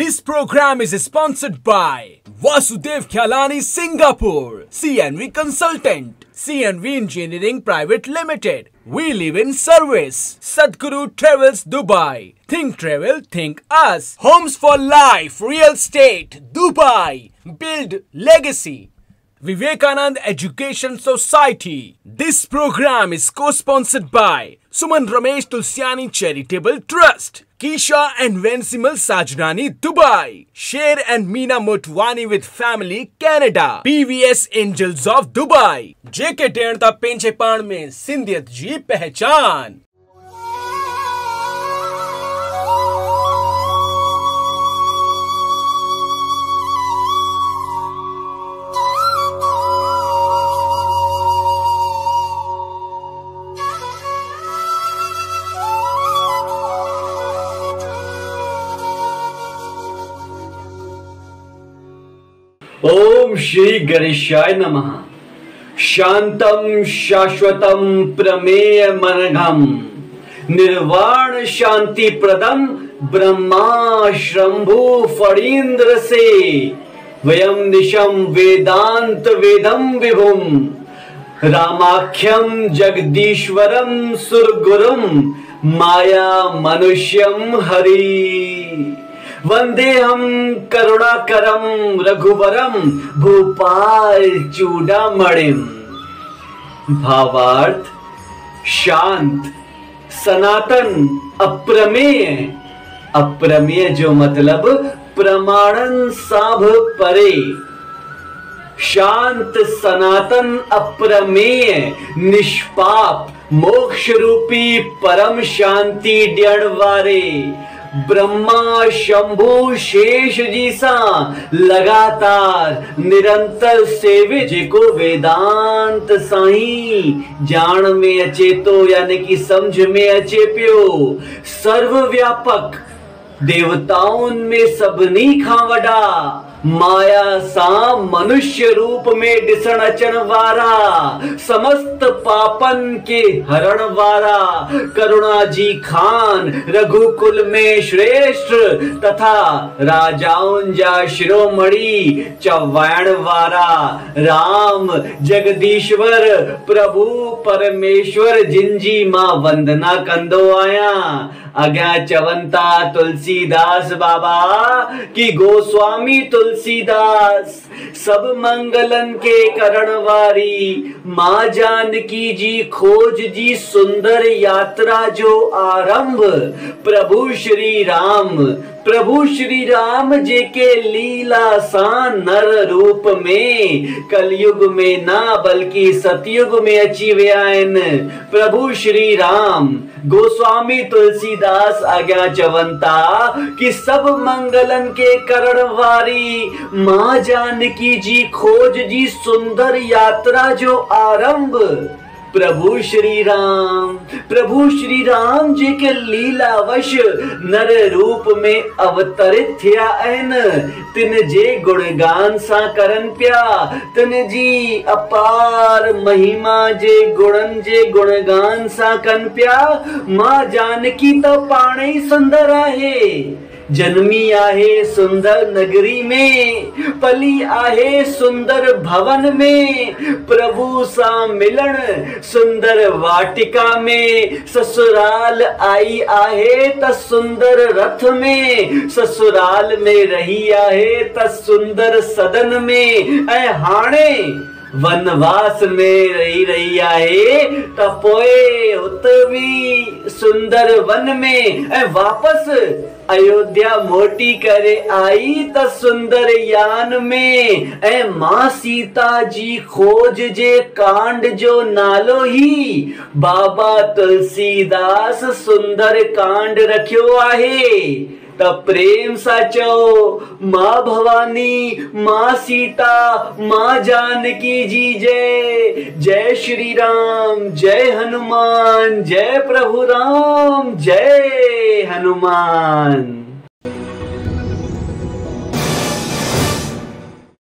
This program is sponsored by Vasudev Khyalani Singapore, CNV Consultant, CNV Engineering Private Limited. We live in service. Sadhguru Travels Dubai. Think travel, think us. Homes for Life, Real Estate, Dubai. Build legacy. Vivekanand Education Society. This program is co-sponsored by Suman Ramesh Tulsiani Charitable Trust, Kisha and Vensimal Sajrani Dubai, Sher and Meena Motwani with Family Canada, PVS Angels of Dubai, JK टेणता पेंचेपाण में सिंधियत जी पहचान। ओम श्री गणेशाय नमः। शांतम शाश्वतम प्रमेय मनघम निर्वाण शांति प्रदम ब्रह्मा शंभु फणीन्द्र से वयम Neesham वेदांत वेदम विभुम रामाख्यम जगदीश्वरम सुरगुरुम माया मनुष्यम हरि वंदे हम करुणाकरम रघुवरम भूपाल चूड़ामणिम। भावार्थ शांत सनातन अप्रमेय। अप्रमेय जो मतलब प्रमाणन साभ परे। शांत सनातन अप्रमेय निष्पाप मोक्ष रूपी परम शांति ड्यण वारे ब्रह्मा शंभु शेष जी सा लगातार निरंतर सेवे जेको वेदांत साई जान में अचे तो यानी कि समझ में अचे पियो सर्वव्यापक देवताओं में सबनी खां वडा माया सा मनुष्य रूप में दिसण अचण वारा समस्त पापन के हरण वारा करुणा जी खान रघुकुल में श्रेष्ठ तथा राजाओं जा शिरोमणि चवाण वारा राम जगदीश्वर प्रभु परमेश्वर जिनजी मां वंदना कंदो आया। अग्या चवंता तुलसीदास बाबा की गोस्वामी तुलसीदास सब मंगलन के करण वारी मां जानकी जी खोज जी सुंदर यात्रा जो आरंभ प्रभु श्री राम जे के लीला सा नर रूप में कलयुग में ना बल्कि सतयुग में अची विया आहिनि। प्रभु श्री राम गोस्वामी तुलसीदास आज्ञा चवंता कि सब मंगलन के करण वारी मां जानकी जी खोज जी सुंदर यात्रा जो आरंभ प्रभु श्री राम जी के लीलावश नर रूप में अवतरित थिया आहिनि। तिन जे गुणगान सा करन प्या तिन जी अपार महिमा जे गुणन जे गुणगान सा कन प्या। मां जानकी तो पाणे ही सुंदर आहे। जन्मी आहे सुंदर नगरी में पली आहे सुंदर भवन में प्रभु सा मिलन सुंदर वाटिका में ससुराल आई आहे त सुंदर रथ में ससुराल में रही आहे त सुंदर सदन में ऐं हाणे वनवास में रही आहे त पोए उतवी सुंदर वन में ऐं वापस अयोध्या मोटी करे आई त सुंदर यान में ऐं मां सीता जी खोज जे कांड जो नालो ही बाबा तुलसीदास सुंदर कांड रखियो आहे। त प्रेम सा चओ मां भवानी मां सीता मां जानकी जी जय। जय श्री राम जय हनुमान जय प्रभु राम जय हनुमान।